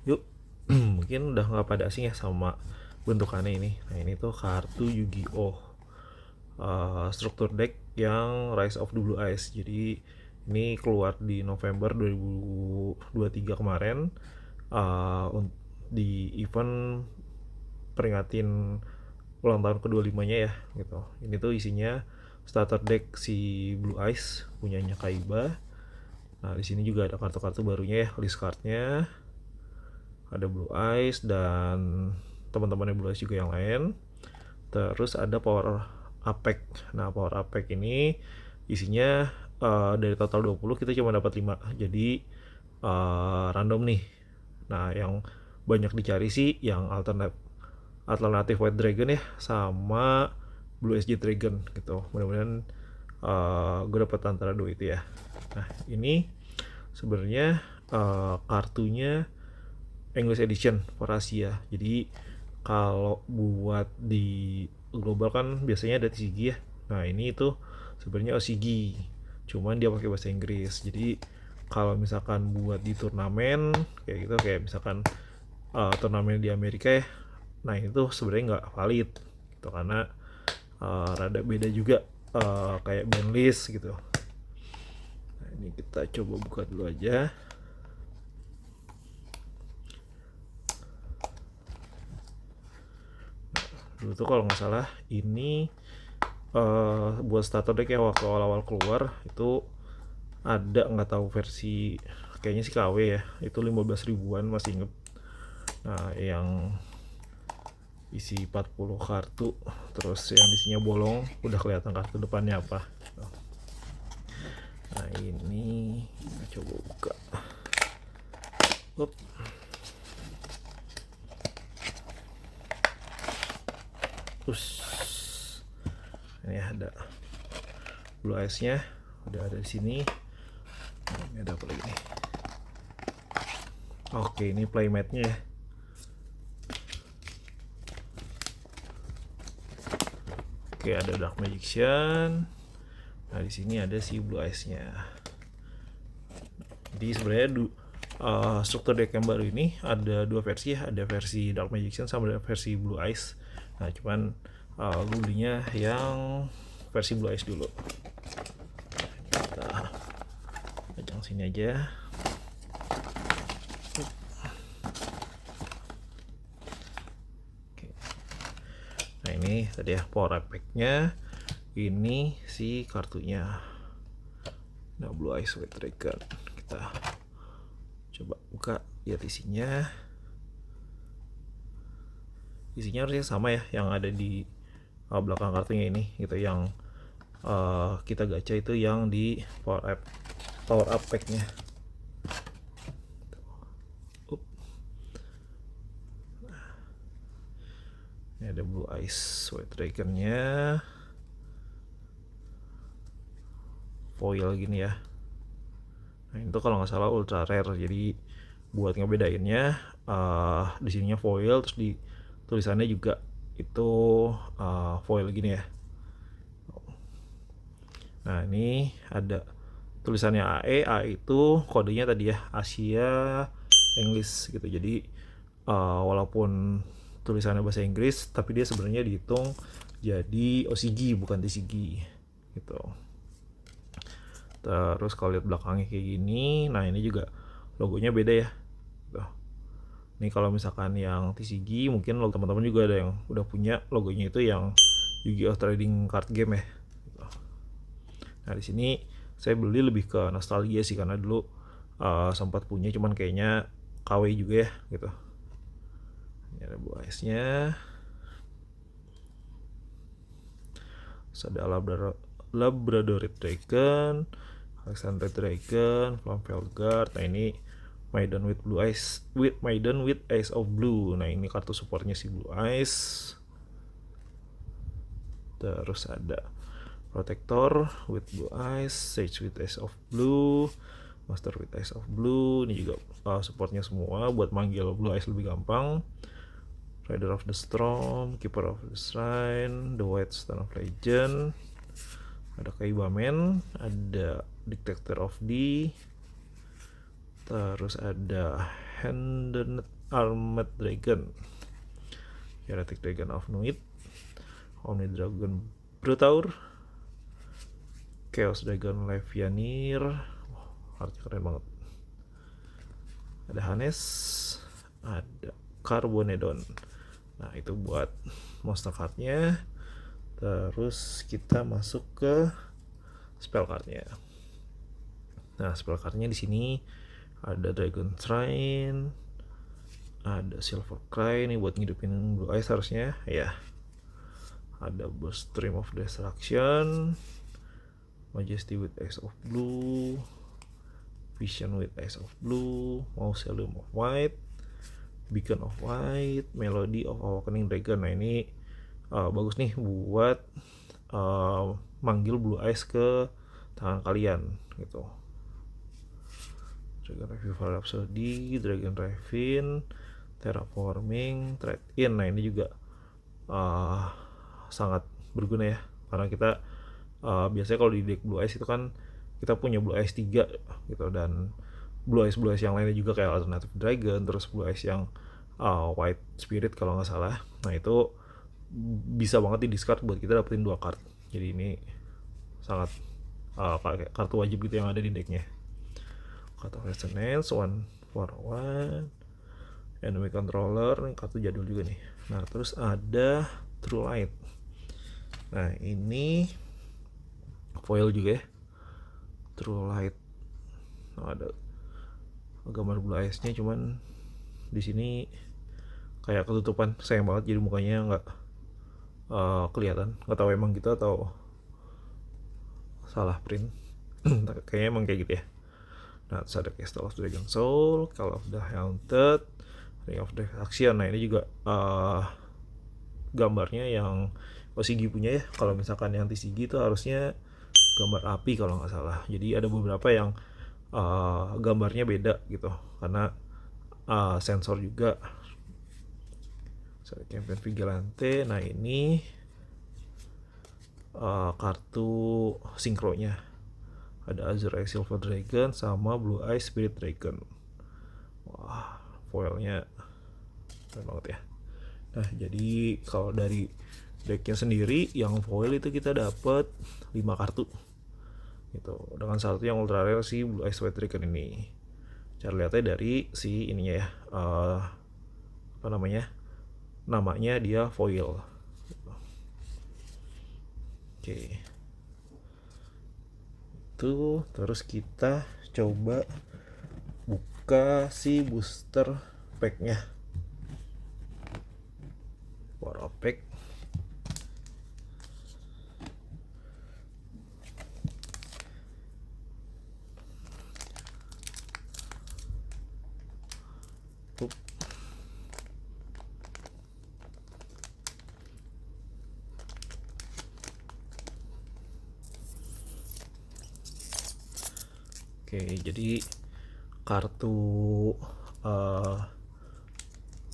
Yuk, mungkin udah nggak pada asing ya sama bentukannya ini. Nah, ini tuh kartu Yu-Gi-Oh! Struktur deck yang Rise of the Blue Eyes. Jadi ini keluar di November 2023 kemarin, di event peringatin ulang tahun ke-25-nya ya gitu. Ini tuh isinya starter deck si Blue Eyes punyanya Kaiba. Nah, di sini juga ada kartu-kartu barunya ya, list cardnya. Ada Blue Eyes dan teman-temannya Blue Eyes juga yang lain. Terus ada Power Apex. Nah, Power Apex ini isinya dari total 20 kita cuma dapat 5. Jadi random nih. Nah, yang banyak dicari sih yang alternatif White Dragon ya sama Blue SG Dragon gitu. Mudah-mudahan gue dapat antara dua itu ya. Nah, ini sebenarnya kartunya English Edition for Asia. Jadi kalau buat di global kan biasanya ada TCG ya. Nah, ini itu sebenarnya OCG. Cuman dia pakai bahasa Inggris. Jadi kalau misalkan buat di turnamen kayak gitu, kayak misalkan turnamen di Amerika ya. Nah, itu sebenarnya nggak valid gitu karena rada beda juga kayak band list gitu. Nah, ini kita coba buka dulu aja. Dulu tuh kalau nggak salah ini buat starter deck yang waktu awal-awal keluar itu ada, nggak tahu versi, kayaknya sih KW ya, itu 15 ribuan masih inget. Nah, yang isi 40 kartu, terus yang isinya bolong udah kelihatan kartu depannya apa. Nah, ini kita coba buka. Up. Terus ini ada Blue Eyes nya udah ada di sini. Ini ada apa lagi nih? Oke, ini playmat nya ya. Oke, ada Dark Magician. Nah, di sini ada si Blue Eyes nya. Jadi sebenarnya struktur deck yang baru ini ada dua versi ya, ada versi Dark Magician sama ada versi Blue Eyes. Nah, cuman gue belinya yang versi Blue Eyes dulu. Kita pajang sini aja. Oke. Nah, ini tadi ya power pack-nya. Ini si kartunya. Nah, Blue Eyes White Dragon. Kita coba buka, lihat isinya. Isinya harusnya sama ya yang ada di belakang kartunya ini gitu. Yang kita gacha itu yang di power up pack-nya. Ini ada Blue Eyes White Dragon-nya. Foil gini ya. Nah, itu kalau nggak salah ultra rare. Jadi buat ngebedainnya di sininya foil, terus di tulisannya juga itu foil gini ya. Nah, ini ada tulisannya AE. AE itu kodenya tadi ya Asia English gitu. Jadi walaupun tulisannya bahasa Inggris, tapi dia sebenarnya dihitung jadi OCG bukan TCG gitu. Terus kalau lihat belakangnya kayak gini, nah ini juga logonya beda ya. Tuh. Ini kalau misalkan yang TCG mungkin lo teman-teman juga ada yang udah punya logonya itu yang Yu-Gi-Oh Trading Card Game ya. Nah, di sini saya beli lebih ke nostalgia sih karena dulu sempat punya, cuman kayaknya KW juga ya gitu. Ini ada Blue Eyes-nya. Terus ada Labrador Dragon, Alexander Dragon, Flamvell Guard. Nah, ini Maiden with Blue Eyes, Maiden with Eyes of Blue. Nah, ini kartu supportnya si Blue Eyes. Terus ada Protector with Blue Eyes, Sage with Eyes of Blue, Master with Eyes of Blue. Ini juga supportnya semua buat manggil Blue Eyes lebih gampang. Rider of the Storm, Keeper of the Shrine, The White Stone of Legend. Ada Kaibaman, ada Dictator of D, terus ada Handed Armed Dragon, Heretic Dragon of Nuit, Omni Dragon Brutaur, Chaos Dragon Levianir. Artnya keren banget. Ada Hanes, ada Carbonedon. Nah itu buat monster cardnya. Terus kita masuk ke spell cardnya. Nah spell cardnya di sini ada Dragon Shrine, ada Silver Cry ini buat ngidupin Blue Eyes harusnya ya. Ada Burst Stream of Destruction, Majesty with Eyes of Blue, Vision with Eyes of Blue, Mausoleum of White, Beacon of White, Melody of Awakening Dragon. Nah ini bagus nih buat manggil Blue Eyes ke tangan kalian gitu. Dragon Revival Rhapsody, Dragon Ravine, Terraforming, Trade In. Nah ini juga sangat berguna ya, karena kita biasanya kalau di deck Blue Eyes itu kan kita punya Blue Eyes 3 gitu, dan Blue Eyes yang lainnya juga kayak Alternative Dragon, terus Blue Eyes yang White Spirit kalau nggak salah. Nah itu bisa banget di discard buat kita dapetin 2 card. Jadi ini sangat kartu wajib gitu yang ada di decknya. Card of Resonance, 1 for 1, Enemy Controller, kartu jadul juga nih. Nah terus ada True Light. Nah ini foil juga ya, True Light. Nah, ada gambar Blue Eyes-nya, cuman di sini kayak ketutupan, sayang banget, jadi mukanya nggak kelihatan. Nggak tahu emang gitu atau salah print. Kayaknya emang kayak gitu ya. Nah terus ada Castle of Dragon Soul, Call of the Haunted, Ring of Destruction. Nah ini juga gambarnya yang Osigi punya ya. Kalau misalkan yang TCG itu harusnya gambar api kalau nggak salah. Jadi ada beberapa yang gambarnya beda gitu, karena sensor juga. Campaign Vigilante. Nah ini kartu sinkronya, ada Azure Eye Silver Dragon sama Blue Eye Spirit Dragon. Wah foilnya keren banget ya. Nah jadi kalau dari decknya sendiri yang foil itu kita dapat 5 kartu gitu, dengan satu yang ultra rare si Blue Eye Spirit Dragon ini. Cara lihatnya dari si ininya ya, apa namanya dia foil. Oke. Itu terus kita coba buka si booster packnya. War pack. Oke, jadi kartu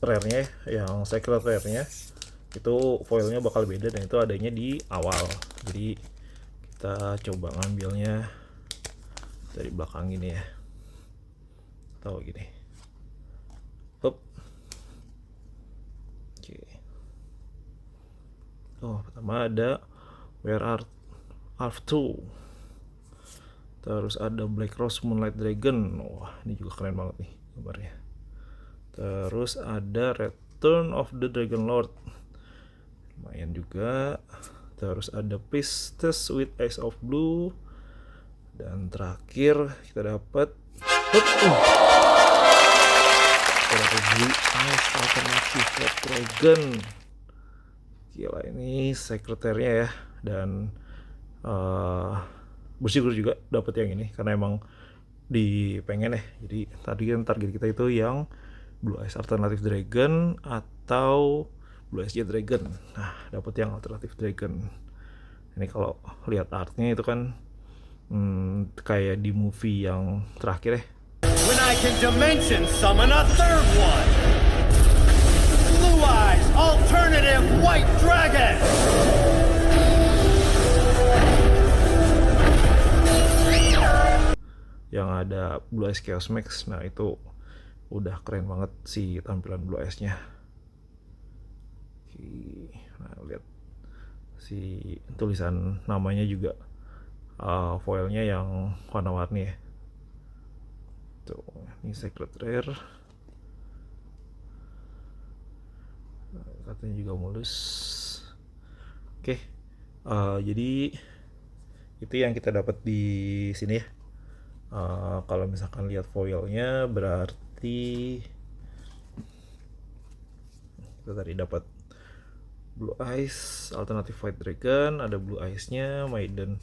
rare-nya yang secret rare-nya itu foilnya bakal beda, dan itu adanya di awal. Jadi kita coba ngambilnya dari belakang ini ya, atau gini. Hop. Oke. Oh, pertama ada Where Are 2. Terus ada Black Rose Moonlight Dragon. Wah, ini juga keren banget nih gambarnya. Terus ada Return of the Dragon Lord. Lumayan juga. Terus ada Priestess with Eyes of Blue. Dan terakhir kita dapat Blue Eyes Alternative Dragon. Gila, ini sekreternya ya. Dan bersyukur juga dapat yang ini, karena emang dipengen ya. Jadi tadi kan target kita itu yang Blue Eyes Alternative Dragon atau Blue Eyes Jet Dragon. Nah dapat yang Alternative Dragon. Ini kalau lihat artnya itu kan kayak di movie yang terakhir ya. When I can dimension summon a third one. Blue Eyes Alternative White Dragon. Yang ada Blue Eyes Chaos Max. Nah itu udah keren banget si tampilan Blue Eyes-nya. Nah, lihat si tulisan namanya juga foilnya yang warna-warni ya. Tuh, ini Secret Rare. Katanya juga mulus. Oke, jadi itu yang kita dapat di sini ya. Kalau misalkan lihat foilnya berarti kita tadi dapat Blue Eyes, Alternative White Dragon, ada Blue Eyes-nya, Maiden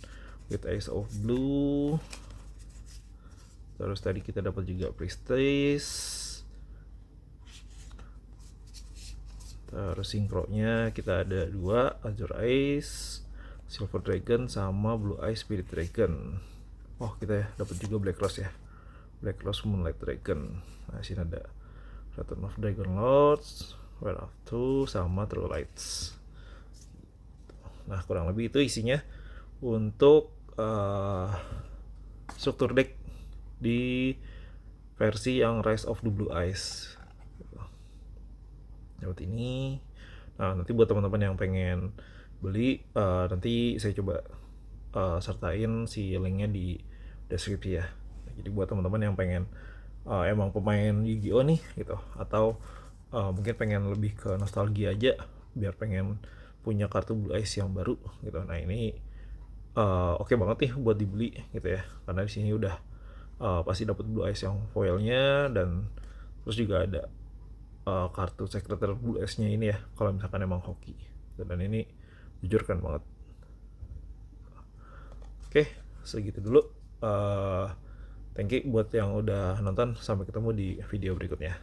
with Eyes of Blue. Terus tadi kita dapat juga Priestess. Terus Synchro-nya kita ada 2, Azure Eyes, Silver Dragon sama Blue Eyes Spirit Dragon. Oh, kita dapat juga Black Rose ya. Black Rose Moonlight Dragon. Nah, sini ada Return of Dragon Lords, Wrath of Two sama True Lights. Nah, kurang lebih itu isinya untuk struktur deck di versi yang Rise of the Blue Eyes. Dapat ini. Nah, nanti buat teman-teman yang pengen beli, nanti saya coba sertain si linknya di deskripsi ya. Jadi buat teman-teman yang pengen emang pemain Yu-Gi-Oh nih gitu, atau mungkin pengen lebih ke nostalgia aja, biar pengen punya kartu Blue Eyes yang baru gitu. Nah, ini oke banget nih buat dibeli gitu ya, karena di sini udah pasti dapat Blue Eyes yang foilnya, dan terus juga ada kartu Secretary Blue Eyes-nya ini ya, kalau misalkan emang hoki. Dan ini jujur keren banget. Oke, segitu dulu. Thank you buat yang udah nonton. Sampai ketemu di video berikutnya.